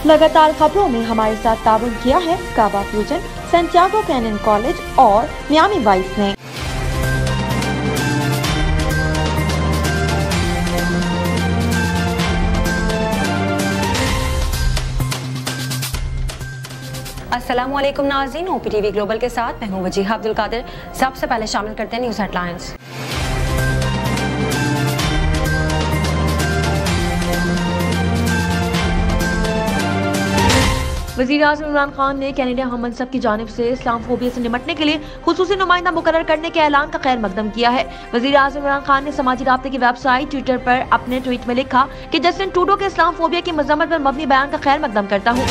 लगातार खबरों में हमारे साथ ताबन किया है काबा फ्यूजन, सैंटियागो कैनन कॉलेज और मियामी वाइस ने। अस्सलामुअलैकुम नाज़रीन, OPTV ग्लोबल के साथ मैं हूं वजीहा अब्दुल कादिर। सबसे पहले शामिल करते हैं न्यूज़ हेडलाइंस। वज़ीर-ए-आज़म इमरान खान ने कैनेडा हम मनसब की जानिब से इस्लामोफोबिया से निपटने के लिए खुसूसी नुमाइंदा मुकर्रर करने के ऐलान का खैर मकदम किया है। वज़ीर-ए-आज़म इमरान खान ने समाजी राब्ते की वेबसाइट ट्विटर पर अपने ट्वीट में लिखा कि जस्टिन ट्रूडो के इस्लामोफोबिया की मजम्मत पर मबनी बयान का खैर मकदम करता हूँ।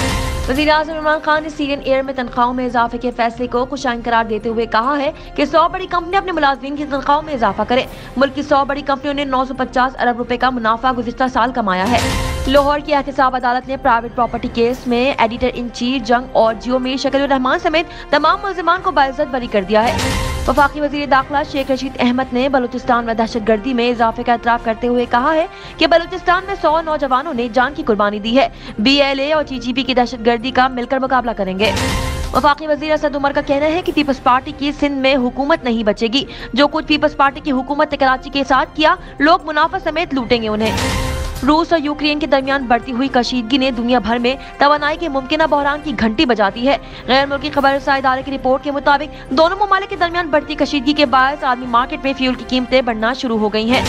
वज़ीर-ए-आज़म इमरान खान ने सीरियन एयर में तनख्वाहों में इजाफे के फैसले को खुशाइन करार देते हुए कहा है कि 100 बड़ी कंपनी अपने मुलाजमीन की तनख्वाहों में इजाफा करे। मुल्क की 100 बड़ी कंपनियों ने 950 अरब रुपए का मुनाफा गुज़िश्ता साल कमाया है। लाहौर की एहतसाब अदालत ने प्राइवेट प्रॉपर्टी केस में एडिटर इन चीफ जंग और जियो मीर शकील रहमान समेत तमाम मुल्जिमान को बाइज्जत बरी कर दिया है। वफाकी वज़ीर दाखिला शेख रशीद अहमद ने बलूचिस्तान में दहशतगर्दी में इजाफे का एतराफ़ करते हुए कहा है कि बलूचिस्तान में 100 नौजवानों ने जान की कुर्बानी दी है। BLA और TGP की दहशतगर्दी का मिलकर मुकाबला करेंगे। वफाकी वज़ीर असद उमर का कहना है कि पीपल्स पार्टी की सिंध में हुकूमत नहीं बचेगी। जो कुछ पीपल्स पार्टी की हुकूमत ने कराची के साथ किया, लोग मुनाफा समेत लूटेंगे उन्हें। रूस और यूक्रेन के दरमियान बढ़ती हुई कशीदगी ने दुनिया भर में तवानाई के मुमकिन बहरान की घंटी बजाती है। गैर मुल्की खबरसां इदारे की रिपोर्ट के मुताबिक दोनों ममालिक के दरमियान बढ़ती कशीदगी के बायस आलमी मार्केट में फ्यूल की कीमतें बढ़ना शुरू हो गई हैं।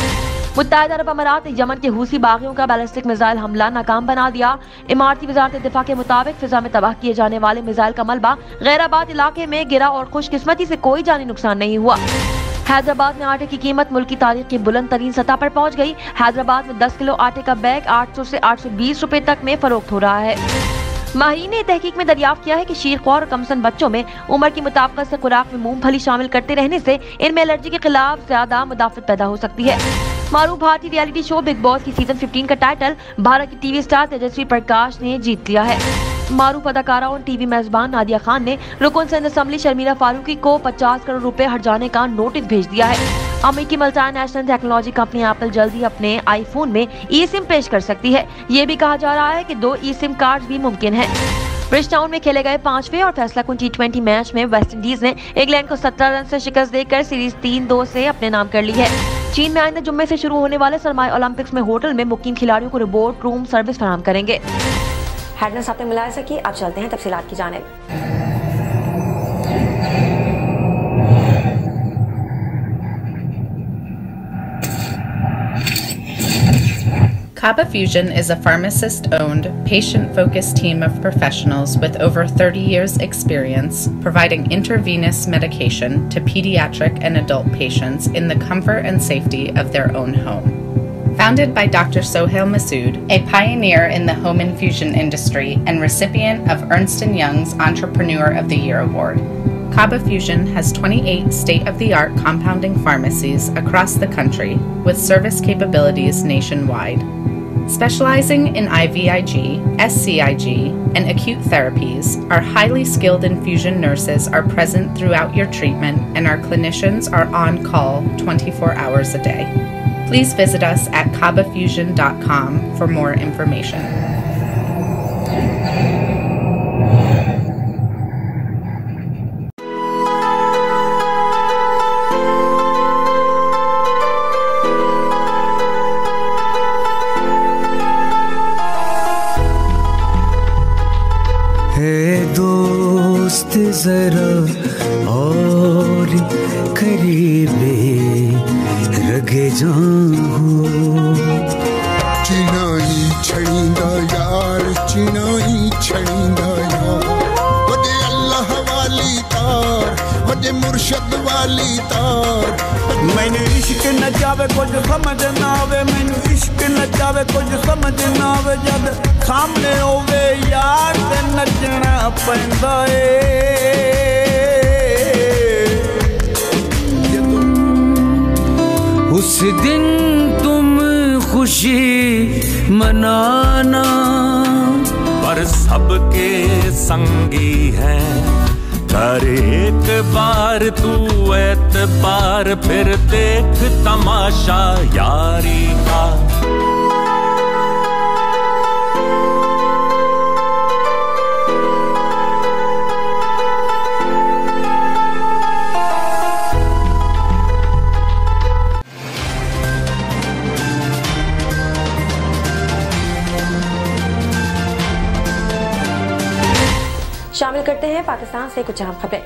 मुत्तहिदा अरब अमारात ने यमन के हूसी बागियों का बैलिस्टिक मिसाइल हमला नाकाम बना दिया। इमारती वजारत दिफा के मुताबिक फिजा में तबाह किए जाने वाले मिसाइल का मलबा गैराबाद इलाके में गिरा और खुशकिस्मती से कोई जानी नुकसान नहीं हुआ। हैदराबाद में आटे की कीमत मुल्क की तारीख की बुलंद तरीन सतह पर पहुंच गई। हैदराबाद में 10 किलो आटे का बैग 800 से 820 रुपए तक में फरोख्त हो रहा है। माहिरीन ने तहकीक में दरियाफ्त किया है कि शीरख्वार और कमसन बच्चों में उम्र की मुताबिकत से खुराक में मूंगफली शामिल करते रहने से इनमें एलर्जी के खिलाफ ज्यादा मुदाफत पैदा हो सकती है। मारूफ भारतीय रियलिटी शो बिग बॉस की सीजन 15 का टाइटल भारत की टीवी स्टार तेजस्वी प्रकाश ने जीत लिया है। मारूफ अदाकारा और टीवी मेजबान नादिया खान ने रुकन सिंध असेंबली शर्मिला फारूकी को 50 करोड़ रुपए हट जाने का नोटिस भेज दिया है। अमेरिकी मल्टीनेशनल टेक्नोलॉजी कंपनी एप्पल जल्द ही अपने आईफोन में eSIM पेश कर सकती है। ये भी कहा जा रहा है कि 2 eSIM कार्ड भी मुमकिन है। ब्रिजटाउन में खेले गए 5वें और फैसलाकुन T20 मैच में वेस्टइंडीज ने इंग्लैंड को 17 रन से शिकस्त देकर सीरीज 3-2 से अपने नाम कर ली है। चीन में आइंदा जुम्मे से शुरू होने वाले सरमाई ओलंपिक्स में होटल में मुकीम खिलाड़ियों को रिपोर्ट रूम सर्विस फराहम करेंगे। हेडलाइंस आपने मुलाहिजा की, अब चलते हैं तफसीलात की जानिब। Kaba Fusion is a pharmacist-owned, patient-focused team of professionals with over 30 years' experience providing intravenous medication to pediatric and adult patients in the comfort and safety of their own home. Founded by Dr. Sohail Masood, a pioneer in the home infusion industry and recipient of Ernst & Young's Entrepreneur of the Year award, Kaba Fusion has 28 state-of-the-art compounding pharmacies across the country with service capabilities nationwide. Specializing in IVIG, SCIG, and acute therapies, our highly skilled infusion nurses are present throughout your treatment and our clinicians are on call 24 hours a day. Please visit us at kabafusion.com for more information. जरा और करीबे रगे जाऊं चिनाई छड़ींदा यार चिनाई छड़ींदा यार वदे अल्लाह वाली तार वदे मुर्शद वाली तार मैंने इश्क न जावे कुछ समझ ना आवे मैंने इश्क न जावे कुछ समझ ना आवे जब सामने होवे यार ते नचना पैंदा उस दिन तुम खुशी मनाना पर सबके संगी हैं कर एक बार तू एतबार फिर देख तमाशा यारी का करते हैं पाकिस्तान से कुछ अहम खबरें।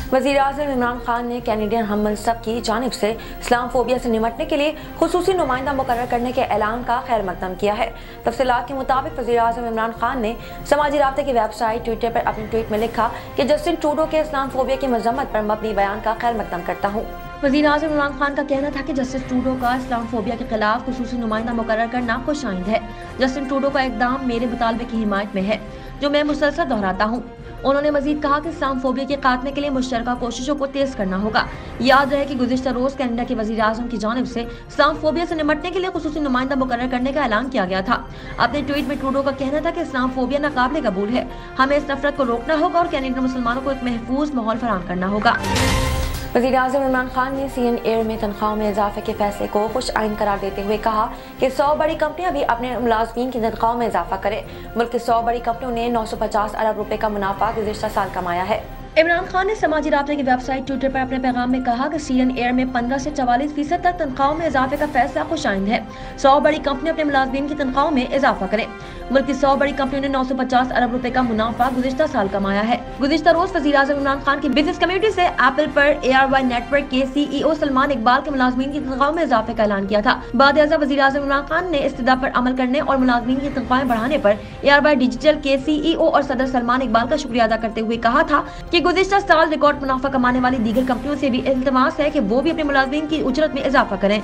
वज़ीर-ए-आज़म इमरान खान ने कैनेडियन हम मनसब की जानिब से इस्लामफोबिया से निमटने के लिए खुसूसी नुमाइंदा मुकर्रर करने के ऐलान का खैर मकदम किया है। तफसीलात के मुताबिक वज़ीर-ए-आज़म इमरान खान ने समाजी राब्ते की वेबसाइट ट्विटर पर अपने ट्वीट में लिखा कि जस्टिन ट्रूडो के इस्लामफोबिया की मजम्मत पर मबनी बयान का खैर मकदम करता हूँ। वज़ीर-ए-आज़म इमरान खान का कहना था कि जस्टिन ट्रूडो का इस्लामफोबिया के खिलाफ खुसूसी नुमाइंदा मुकर्रर करना खुशाइंद है। जस्टिन ट्रूडो का इक़दाम मेरे मुतालबे की हिमायत में है, जो मैं मुसलसल दोहराता हूँ। उन्होंने मजीद कहा कि इस्लामफोबिया के खात्मे के लिए मुश्तरका कोशिशों को तेज करना होगा। याद रहे कि गुज़िश्ता रोज कनाडा के वज़ीर-ए-आज़म की जानिब से इस्लामफोबिया से निमटने के लिए खुसूसी नुमाइंदा मुकर्रर करने का ऐलान किया गया था। अपने ट्वीट में ट्रूडो का कहना था कि इस्लामफोबिया नाकाबिले कबूल है, हमें इस नफरत को रोकना होगा और कैनेडियन मुसलमानों को एक महफूज माहौल फराहम करना होगा। वज़ीर-ए-आज़म इमरान खान ने सीएन एयर में तनख्वाहों में इजाफे के फैसले को खुश आइन करार देते हुए कहा कि 100 बड़ी कंपनियां भी अपने मुलाजमीन की तनख्वाहों में इजाफा करें। मुल्क की 100 बड़ी कंपनियों ने 950 अरब रुपए का मुनाफा गुज़िश्ता साल कमाया है। इमरान खान ने समाजी राब्ते की वेबसाइट ट्विटर पर अपने पैगाम में कहा कि सीएन एयर में 15 से 44% तक तनख्वाहों में इजाफे का फैसला खुशाइंद है। 100 बड़ी कंपनियां अपने मुलाजमीन की तनख्वाहों में इजाफा करें। मुल्क की 100 बड़ी कंपनियों ने 950 अरब रुपए का मुनाफा गुज़िश्ता साल कमाया है। गुज़िश्ता रोज वज़ीर-ए-आज़म इमरान खान की बिजनेस कम्युनिटी से एप्पल पर ARY नेटवर्क के CEO सलमान इकबाल के मुलाजमीन की तनख्वाहों में इजाफे का ऐलान किया था। बाद-ए-आज़म वज़ीर-ए-आज़म इमरान खान ने इस्तिदा पर अमल करने और मुलाजमीन की तनख्वाहें बढ़ाने पर ARY डिजिटल के CEO और सदर सलमान इकबाल का शुक्रिया अदा करते हुए कहा था कि गुज़िश्ता साल रिकॉर्ड मुनाफा कमाने वाली दीगर कंपनियों से भी इल्तिमास है कि वो भी अपने मुलाजमीन की उजरत में इजाफा करें।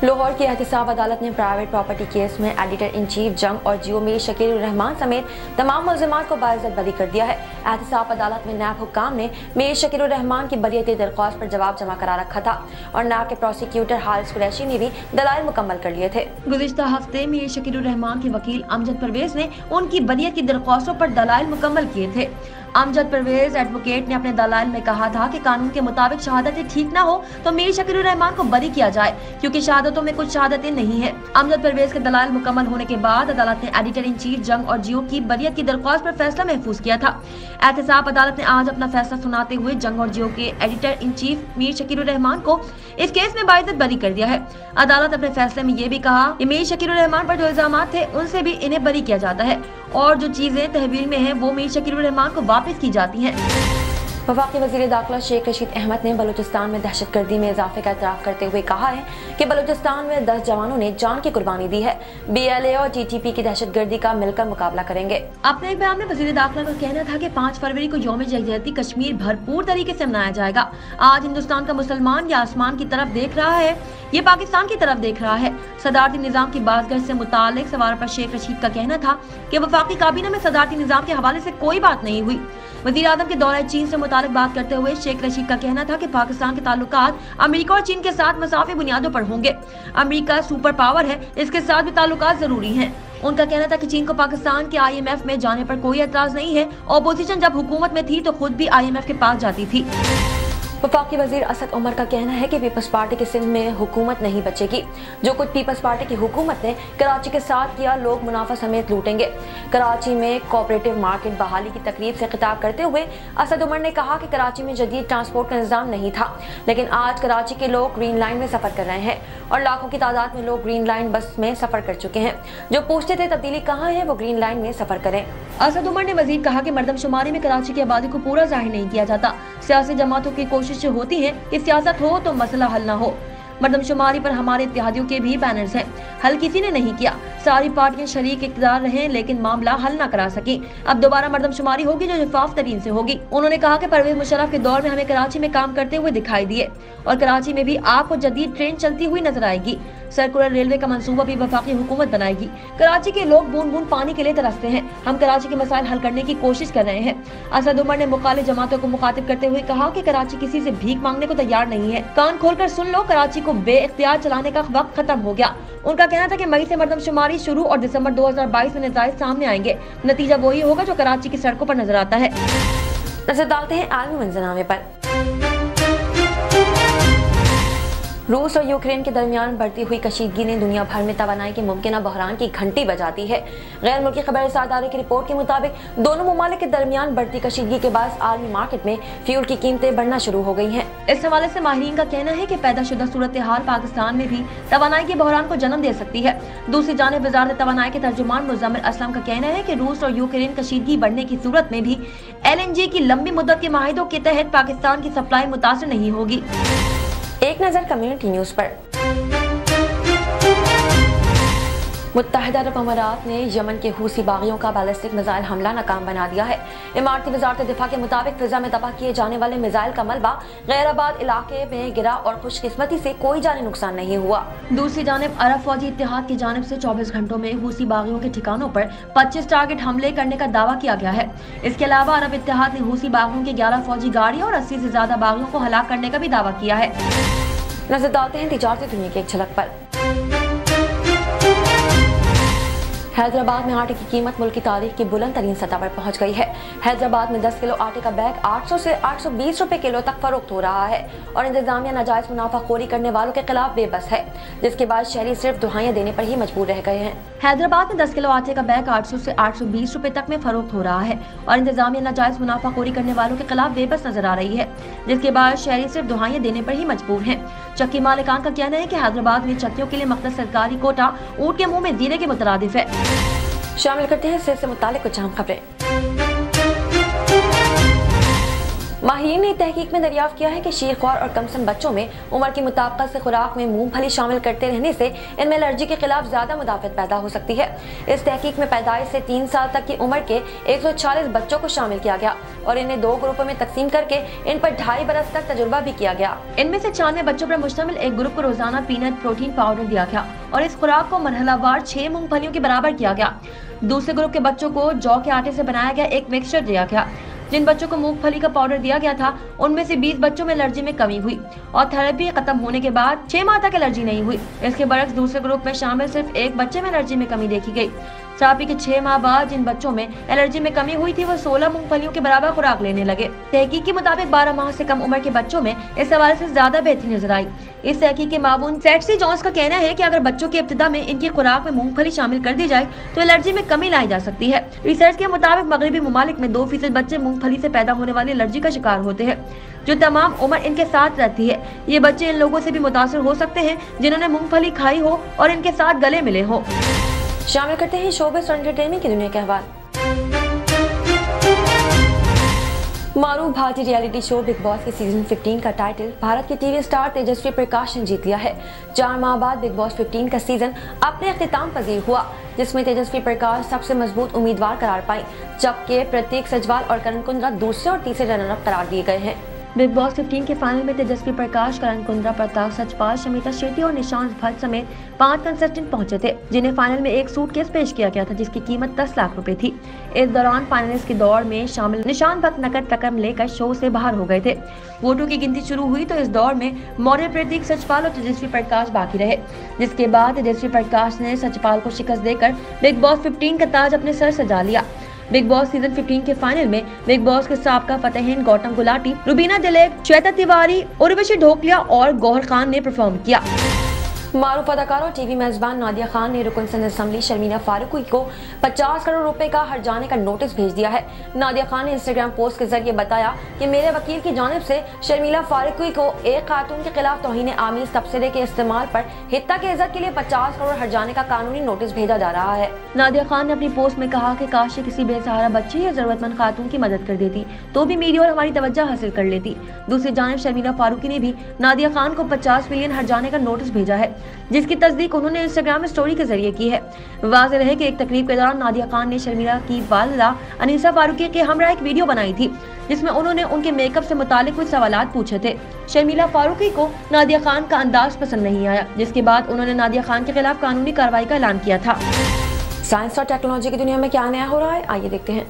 लाहौर की एहतिसाब अदालत ने प्राइवेट प्रॉपर्टी केस में एडिटर इन चीफ जंग और जियो मीर शकील उर रहमान समेत तमाम मुल्ज़िमात को बाइज्जत बरी कर दिया है। एहतिसाब अदालत में नैब हुक्काम ने मीर शकील उर रहमान की बरियती दरख्वास्त पर जवाब जमा करा रखा था और नैब के प्रोसिक्यूटर हारिस कुरैशी ने भी दलाइल मुकम्मल कर लिए थे। गुज़िश्ता हफ्ते मीर शकील उर रहमान के वकील अमजद परवेज ने उनकी बरियत की दरख्वास्तों पर दलाइल मुकम्मल किए थे। अमजद परवेज एडवोकेट ने अपने दलाइल में कहा था कि कानून के मुताबिक शहादतें ठीक ना हो तो मीर शकील उर रहमान को बरी किया जाए, क्योंकि शहादतों में कुछ शहादतें नहीं है। अमजद परवेज के दलाइल मुकम्मल होने के बाद अदालत ने एडिटर इन चीफ जंग और जियो की बरियत की दरख्वास्त पर फैसला महफूज किया था। एहतिसाब अदालत ने आज अपना फैसला सुनाते हुए जंग और जियो के editor in chief Mir Shakeel उर रहमान को इस केस में बाइज्जत बरी कर दिया है। अदालत अपने फैसले में ये भी कहा कि मीर शकील उर रहमान पर जो इल्जामात थे उनसे भी इन्हें बरी किया जाता है और जो चीजें तहवील में हैं वो मीर शकील उर रहमान को वापस की जाती हैं। वफाकी वज़ीर दाखिला शेख रशीद अहमद ने बलूचिस्तान में दहशतगर्दी में इजाफे का एतराफ़ करते हुए कहा है कि बलूचिस्तान में 10 जवानों ने जान की कुर्बानी दी है। BLA और TTP की दहशतगर्दी का मिलकर मुकाबला करेंगे। अपने एक बयान में वज़ीर दाखिला का कहना था कि 5 फरवरी को यौम यकजहती कश्मीर भरपूर तरीके से मनाया जाएगा। आज हिंदुस्तान का मुसलमान या आसमान की तरफ देख रहा है, ये पाकिस्तान की तरफ देख रहा है। सदारती निज़ाम की बाज़गश्त से मुताल्लिक़ सवाल पर शेख रशीद का कहना था कि वफाकी काबीना में सदारती निज़ाम के हवाले से कोई बात नहीं हुई। वज़ीर-ए-आज़म के दौरे चीन से मुताल्लिक़ बात करते हुए शेख रशीद का कहना था कि पाकिस्तान के ताल्लुकात अमेरिका और चीन के साथ मसाफ़ी बुनियादों पर होंगे। अमेरिका सुपर पावर है, इसके साथ भी ताल्लुकात जरूरी हैं। उनका कहना था कि चीन को पाकिस्तान के IMF में जाने पर कोई एतराज़ नहीं है। ऑपोजिशन जब हुकूमत में थी तो खुद भी IMF के पास जाती थी। वफाकी वजीर असद उमर का कहना है कि पीपल्स पार्टी की सिंध में हुकूमत नहीं बचेगी। जो कुछ पीपल्स पार्टी की हुकूमत ने कराची के साथ किया, लोग मुनाफा समेत लूटेंगे। कराची में कोऑपरेटिव मार्केट बहाली की तकरीब से खिताब करते हुए असद उमर ने कहा कि कराची में जदीद ट्रांसपोर्ट का निज़ाम नहीं था, लेकिन आज कराची के लोग ग्रीन लाइन में सफ़र कर रहे हैं और लाखों की तादाद में लोग ग्रीन लाइन बस में सफ़र कर चुके हैं। जो पूछते थे तब्दीली कहाँ है, वो ग्रीन लाइन में सफ़र करें। असद उमर ने मजीद कहा कि मरदमशुमारी में कराची की आबादी को पूरा जाहिर नहीं किया जाता। सियासी जमातों की कोशिश होती है कि सियासत हो तो मसला हल ना हो। मरदमशुमारी पर हमारे इत्तेहादियों के भी बैनर्स हैं, हल किसी ने नहीं किया। सारी पार्टियां शरीक इक़्तिदार रहे लेकिन मामला हल ना करा सकी। अब दोबारा मरदमशुमारी होगी जो शफाफ तरीन से होगी। उन्होंने कहा कि परवेज मुशर्रफ के दौर में हमें कराची में काम करते हुए दिखाई दिए और कराची में भी आपको जदीद ट्रेन चलती हुई नजर आएगी। सर्कुलर रेलवे का मंसूबा भी वफाकी हुकूमत बनाएगी। कराची के लोग बूंद बूंद पानी के लिए तरसते हैं। हम कराची के मसाइल हल करने की कोशिश कर रहे हैं। असद उमर ने मुखालिफ जमातों को मुखातिब करते हुए कहा कि कराची किसी से भीख मांगने को तैयार नहीं है। कान खोलकर सुन लो, कराची को बेइख्तियार चलाने का वक्त खत्म हो गया। उनका कहना था कि मई से मरदमशुमारी शुरू और दिसंबर 2022 में नतीजे सामने आएंगे। नतीजा वही होगा जो कराची की सड़कों पर नजर आता है। नजर डालते हैं आलमी मंजरनामे पर। रूस और यूक्रेन के दरमियान बढ़ती हुई कशीदगी ने दुनिया भर में तवानाई के मुमकिन बहरान की घंटी बजा दी है। गैर मुल्की खबरसार इदारे की रिपोर्ट के मुताबिक दोनों ममालिक के दरमियान बढ़ती कशीदगी के बाद आलमी मार्केट में फ्यूल की कीमतें बढ़ना शुरू हो गई हैं। इस हवाले से माहिरीन का कहना है कि पैदाशुदा सूरत हाल पाकिस्तान में भी तवानाई के बहरान को जन्म दे सकती है। दूसरी जानिब वज़ारत तवानाई के तर्जुमान मुज़म्मिल असलम का कहना है कि रूस और यूक्रेन कशीदगी बढ़ने की सूरत में भी LNG की लंबी मुद्दत के माहिदों के तहत पाकिस्तान की सप्लाई मुतासिर नहीं होगी। एक नजर कम्युनिटी न्यूज पर। मुत्तहिदा अरब अमारात ने यमन के हूसी बागियों का बैलिस्टिक मिसाइल हमला नाकाम बना दिया है। इमारती वजारत दिफा के मुताबिक फिजा में तबाह किए जाने वाले मिसाइल का मलबा गैराबाद इलाके में गिरा और खुशकिस्मती से कोई जानी नुकसान नहीं हुआ। दूसरी जानिब अरब फौजी इत्तेहाद की जानिब से 24 घंटों में हूसी बागियों के ठिकानों पर 25 टारगेट हमले करने का दावा किया गया है। इसके अलावा अरब इत्तेहाद ने हूसी बागियों के 11 फौजी गाड़ियों और 80 से ज्यादा बागियों को हलाक करने का भी दावा किया है। नजर डालते हैं तिजारती दुनिया की एक झलक पर। हैदराबाद में आटे की कीमत मुल्क की तारीख की बुलंद तरीन सतह पर पहुंच गई है। हैदराबाद में 10 किलो आटे का बैग 800 से 820 रुपए किलो तक फरोख्त हो रहा है और इंतजामिया नाजायज मुनाफाखोरी करने वालों के खिलाफ बेबस है, जिसके बाद शहरी सिर्फ दुहाइयां देने पर ही मजबूर रह गए हैं। हैदराबाद में 10 किलो आटे का बैग 800 से 820 रुपए तक में फरोख्त हो रहा है और इंतजामिया नाजायज मुनाफाखोरी करने वालों के खिलाफ बेबस नजर आ रही है, जिसके बाद शहरी सिर्फ दुहाइयां देने पर ही मजबूर हैं। चक्की मालिकान का कहना है कि हैदराबाद में चक्कियों के लिए मखसूस सरकारी कोटा ऊंट के मुंह में जीरे के मुतरादिफ है। शामिल करते हैं इससे मुतालिक कुछ अहम खबरें। माहिरीन ने तहकीक में दरियाफ्त किया है कि शीरख्वार और कमसन बच्चों में उम्र की मुताबिकत से खुराक में मूंगफली शामिल करते रहने से इनमें एलर्जी के खिलाफ ज्यादा मुदाफत पैदा हो सकती है। इस तहकीक में पैदाइश से 3 साल तक की उम्र के 140 बच्चों को शामिल किया गया और इन्हें 2 ग्रुपों में तकसीम करके इन पर 2.5 बरस तक तजुर्बा भी किया गया। इनमें से 96 बच्चों पर मुश्तमिल एक ग्रुप को रोजाना पीनट प्रोटीन पाउडर दिया गया और इस खुराक को मरहलावार 6 मूंगफलियों के बराबर किया गया। दूसरे ग्रुप के बच्चों को जौ के आटे से बनाया गया एक मिक्सचर दिया गया। जिन बच्चों को मूंगफली का पाउडर दिया गया था उनमें से 20 बच्चों में एलर्जी में कमी हुई और थेरेपी खत्म होने के बाद 6 माह तक एलर्जी नहीं हुई। इसके बरक्स दूसरे ग्रुप में शामिल सिर्फ एक बच्चे में एलर्जी में कमी देखी गई। थेरेपी के 6 माह बाद जिन बच्चों में एलर्जी में कमी हुई थी वो 16 मूंगफलियों के बराबर खुराक लेने लगे। तहकीक के मुताबिक 12 माह से कम उम्र के बच्चों में इस हवाले से ज्यादा बेहतरी नजर आई। इस तहकीक के मामून सेक्सी जॉन्स का कहना है कि अगर बच्चों की इब्तिदा में इनकी खुराक में मूंगफली शामिल कर दी जाए तो एलर्जी में कमी लाई जा सकती है। रिसर्च के मुताबिक मगरबी ममालिक में 2% बच्चे मूंगफली से पैदा होने वाली एलर्जी का शिकार होते हैं, जो तमाम उम्र इनके साथ रहती है। ये बच्चे इन लोगों से भी मुतासर हो सकते हैं जिन्होंने मूंगफली खाई हो और इनके साथ गले मिले हो। शामिल करते हैं शोबिज़ और एंटरटेनमेंट की दुनिया के अहवाल। मारूफ भारतीय रियलिटी शो बिग बॉस के सीजन 15 का टाइटल भारत के टीवी स्टार तेजस्वी प्रकाश ने जीत लिया है। 4 माह बाद बिग बॉस 15 का सीजन अपने अख्तिताम पजीर हुआ, जिसमें तेजस्वी प्रकाश सबसे मजबूत उम्मीदवार करार पाई, जबकि प्रतीक सजवाल और करण कुंद्रा दूसरे और तीसरे रनर अप करार दिए गए हैं। बिग बॉस 15 के फाइनल में तेजस्वी प्रकाश, करण कुंद्रा, प्रताप सचपाल, शमिता शेट्टी और निशांत भट्ट समेत 5 कंटेस्टेंट पहुंचे थे, जिन्हें फाइनल में एक सूटकेस पेश किया गया था जिसकी कीमत 10 लाख रुपए थी। इस दौरान फाइनलिस्ट की दौड़ में शामिल निशांत भट्ट नकद रकम लेकर शो से बाहर हो गए थे। वोटों की गिनती शुरू हुई तो इस दौड़ में मौर्य, प्रतीक सचपाल और तेजस्वी प्रकाश बाकी रहे, जिसके बाद तेजस्वी प्रकाश ने सचपाल को शिकस्त देकर बिग बॉस 15 का ताज अपने सर सजा लिया। बिग बॉस सीजन 15 के फाइनल में बिग बॉस के साबका फतेहीन गौतम गुलाटी, रुबीना दिलेक, श्वेता तिवारी, उर्वशी ढोकलिया और गौहर खान ने परफॉर्म किया। मारूफ अदाकार और टीवी मेजबान नादिया खान ने रुकन सिंध असम्बली शर्मीला फारूकी को 50 करोड़ रुपए का हर्जाने का नोटिस भेज दिया है। नादिया खान ने इंस्टाग्राम पोस्ट के जरिए बताया कि मेरे वकील की जानिब से शर्मीला फारूकी को एक खातून के खिलाफ तौहीन आमीज तबसरे के इस्तेमाल पर हित्ता की इज्जत के लिए 50 करोड़ हर्जाने का कानूनी नोटिस भेजा जा रहा है। नादिया खान ने अपनी पोस्ट में कहा कि काश किसी बेसहारा बच्ची या जरूरतमंद खातून की मदद कर देती तो भी मीडिया और हमारी तवज्जो हासिल कर लेती। दूसरी जानिब शर्मीला फारूकी ने भी नादिया खान को 50 मिलियन हर्जाने का नोटिस भेजा है, जिसकी तस्दीक उन्होंने इंस्टाग्राम स्टोरी के जरिए की है। वाज़ेह रहे कि एक तकरीब के दौरान नादिया खान ने शर्मीला की वालिदा अनीसा फारूकी के हमरा एक वीडियो बनाई थी, जिसमें उन्होंने उनके मेकअप से मुतालिक कुछ सवालात पूछे थे। शर्मीला फारूकी को नादिया खान का अंदाज पसंद नहीं आया, जिसके बाद उन्होंने नादिया खान के खिलाफ कानूनी कार्रवाई का ऐलान किया था। साइंस और टेक्नोलॉजी की दुनिया में क्या नया हो रहा है, आइए देखते हैं।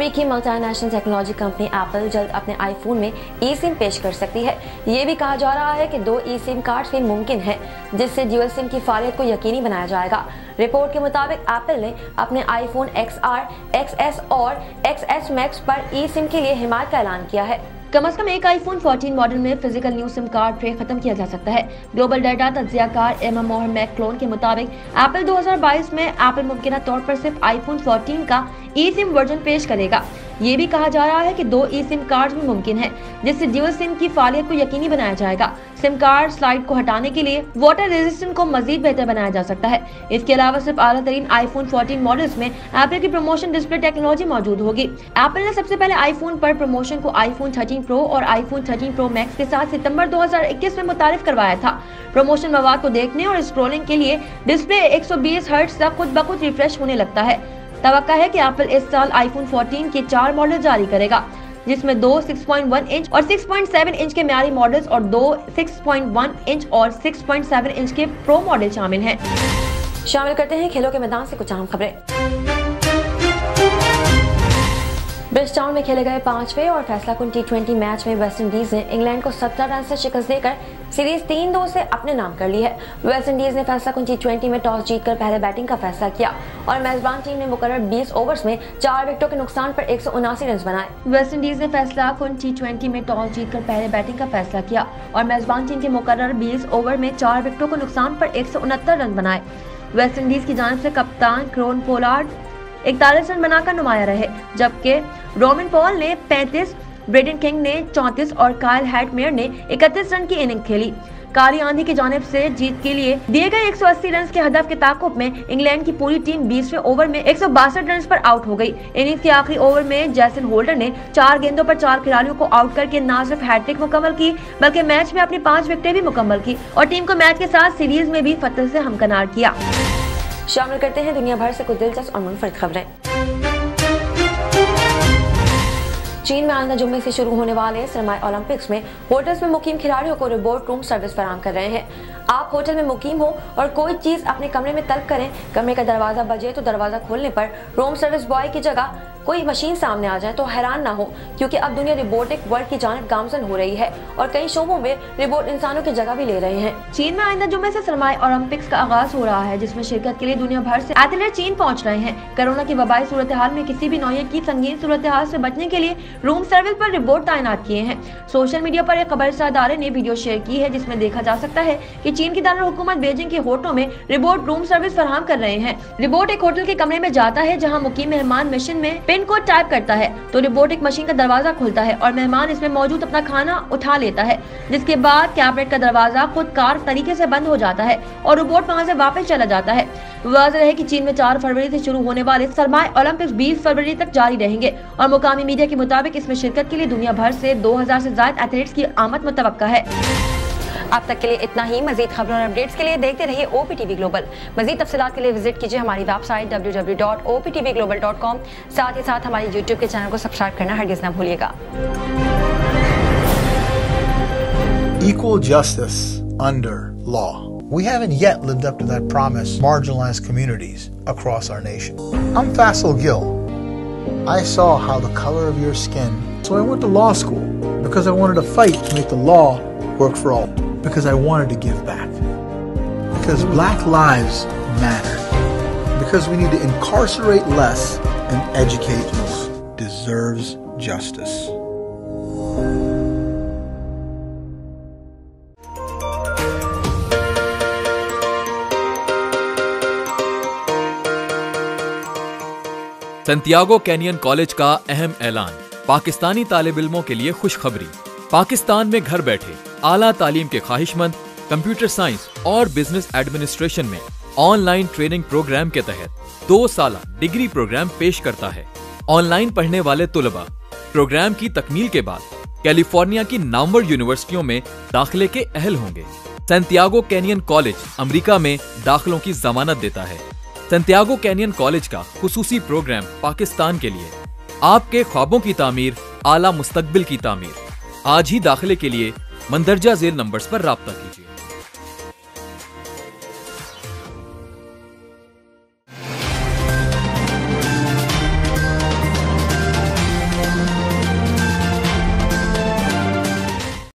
अमेरिकी मल्टीनेशनल टेक्नोलॉजी कंपनी एप्पल जल्द अपने आईफोन में ई सिम पेश कर सकती है। ये भी कहा जा रहा है कि 2 ई सिम कार्ड भी मुमकिन है, जिससे ड्यूअल सिम की फालियत को यकीनी बनाया जाएगा। रिपोर्ट के मुताबिक एप्पल ने अपने आईफोन XR, XS और XS Max पर ई सिम के लिए हिमायत का ऐलान किया है। कम से कम एक आईफोन 14 मॉडल में physical new SIM card tray खत्म किया जा सकता है। ग्लोबल डाटा तज्जियाकार एमा मोहर मैक्लोन के मुताबिक एप्पल 2022 में एप्पल मुमकिना तौर पर सिर्फ आईफोन 14 का ई सिम वर्जन पेश करेगा। ये भी कहा जा रहा है कि 2 ई सिम कार्ड भी मुमकिन है, जिससे ड्यूअल सिम की फालियत को यकीनी बनाया जाएगा। सिम कार्ड स्लाइड को हटाने के लिए वाटर रेजिस्टेंट को मजीद बेहतर बनाया जा सकता है। इसके अलावा सिर्फ आला तरीन आईफोन 14 मॉडल्स में एप्पल की प्रमोशन डिस्प्ले टेक्नोलॉजी मौजूद होगी। एप्पल ने सबसे पहले आईफोन पर प्रमोशन को आईफोन 13 प्रो और आईफोन 13 प्रो मैक्स के साथ सितंबर 2021 में मुतारिफ करवाया था। प्रमोशन मवाद को देखने और स्क्रॉलिंग के लिए डिस्प्ले 120 हर्ट्ज तक खुद ब खुद रिफ्रेश होने लगता है। तवक्का है कि एप्पल इस साल आईफोन 14 के 4 मॉडल जारी करेगा, जिसमें 2 6.1 इंच और 6.7 इंच के म्यारी मॉडल्स और 2 6.1 इंच और 6.7 इंच के प्रो मॉडल शामिल हैं। शामिल करते हैं खेलों के मैदान से कुछ अहम खबरें। ब्रिजटाउन में खेले गए 5वें और फैसलाकुन T20 मैच में वेस्टइंडीज ने इंग्लैंड को 17 रन से शिकस्त देकर सीरीज 3-2 से अपने नाम कर ली है। वेस्टइंडीज ने फैसलाकुन T20 में टॉस जीतकर पहले बैटिंग का फैसला किया और मेजबान टीम ने मुकर्रर 20 ओवर्स में 4 विकेटों के नुकसान पर 179 रन बनाए। वेस्टइंडीज ने फैसलाकुन T20 में टॉस जीतकर पहले बैटिंग का फैसला किया और मेजबान टीम के मुकर्रर 20 ओवर में 4 विकेटों के नुकसान पर 169 रन बनाए। वेस्टइंडीज की जानिब से कप्तान क्रोन पोलार्ड 41 रन बनाकर नुमाया रहे, जबकि रोमन पॉल ने 35, ब्रेडन किंग ने 34 और काइल हैटमेयर ने 31 रन की इनिंग खेली। काली आंधी की जानिब से जीत के लिए दिए गए 180 रन के हदफ के ताकुब में इंग्लैंड की पूरी टीम 20वें ओवर में 162 रन पर आउट हो गई। इनिंग्स के आखिरी ओवर में जैसन होल्डर ने 4 गेंदों पर 4 खिलाड़ियों को आउट करके न सिर्फ हैट्रिक मुकम्मल की, बल्कि मैच में अपनी 5 विकेटें भी मुकम्मल की और टीम को मैच के साथ सीरीज में भी फतह से हमकनार किया। शामिल करते हैं दुनिया भर से कुछ दिलचस्प और मुनफरद खबरें। चीन में आइंदा जुम्मे से शुरू होने वाले सरमाई ओलंपिक्स में होटल्स में मुकीम खिलाड़ियों को रोबोट रूम सर्विस फराहम कर रहे हैं। आप होटल में मुकीम हो और कोई चीज अपने कमरे में तलब करें, कमरे का दरवाजा बजे तो दरवाजा खोलने पर रूम सर्विस बॉय की जगह कोई मशीन सामने आ जाए तो हैरान ना हो, क्योंकि अब दुनिया रोबोटिक वर्ल्ड की जानिब गामजन हो रही है और कई शोबों में रोबोट इंसानों की जगह भी ले रहे हैं। चीन में आइंदा जुम्मे से सरमाई ओलंपिक्स का आगाज हो रहा है, जिसमें शिरकत के लिए दुनिया भर से एथलीट चीन पहुंच रहे हैं। कोरोना की वबाई सूरत हाल में किसी भी नौयत की संगीन सूरत हाल से बचने के लिए रूम सर्विस पर रोबोट तैनात किए हैं। सोशल मीडिया पर एक खबरसार इदारे ने वीडियो शेयर की है, जिसमें देखा जा सकता है कि चीन की दारुल हुकूमत बेजिंग के होटलों में रोबोट रूम सर्विस फराहम कर रहे हैं। रोबोट एक होटल के कमरे में जाता है, जहां मुकीम मेहमान मशीन में पिन कोड टाइप करता है तो रोबोट एक मशीन का दरवाजा खुलता है और मेहमान इसमें मौजूद अपना खाना उठा लेता है, जिसके बाद कैबिनेट का दरवाजा खुद कार तरीके से बंद हो जाता है और रोबोट वहां से वापस चला जाता है। वाज़ेह है कि चीन में 4 फरवरी से शुरू होने वाले सरमाई ओलंपिक्स 20 फरवरी तक जारी रहेंगे और मुकामी मीडिया के मुताबिक इसमें शिरकत के लिए दुनिया भर से 2000 से ज्यादा एथलीट्स की आमद मुतवक्का है। अब तक के लिए इतना ही। मजीद खबरों और अपडेट्स के लिए देखते रहिए OPTV ग्लोबल। मजीद तफसीलात के लिए विजिट कीजिए हमारी वेबसाइट www.optvglobal.com। साथ ही साथ हमारे YouTube के चैनल को सब्सक्राइब करना हरगिज़ न भूलिएगा। Equal justice under law. We haven't yet lived up to that promise, marginalized communities across our nation. I'm Faisal Gill. I saw how the color of your skin, so I went to law school because I wanted to fight to make the law work for all. Because I wanted to give back. Because black lives matter. Because we need to incarcerate less and educate more. Deserves justice. Santiago canyon college का अहम ऐलान। पाकिस्तानी तालिब इल्मों के लिए खुशखबरी। पाकिस्तान में घर बैठे आला तालीम के ख्वाहिशमंद कंप्यूटर साइंस और बिजनेस एडमिनिस्ट्रेशन में ऑनलाइन ट्रेनिंग प्रोग्राम के तहत 2 साला डिग्री प्रोग्राम पेश करता है। ऑनलाइन पढ़ने वाले तुलबा प्रोग्राम की तकमील के बाद कैलिफोर्निया की नामवर यूनिवर्सिटियों में दाखिले के अहल होंगे। सैंटियागो कैनियन कॉलेज अमेरिका में दाखिलों की जमानत देता है। सैंटियागो कैनियन कॉलेज का खुसूसी प्रोग्राम पाकिस्तान के लिए आपके ख्वाबों की तामीर, आला मुस्तकबिल की तामीर। आज ही दाखिले के लिए मंदरजा झेल नंबर्स पर राब्ता कीजिए।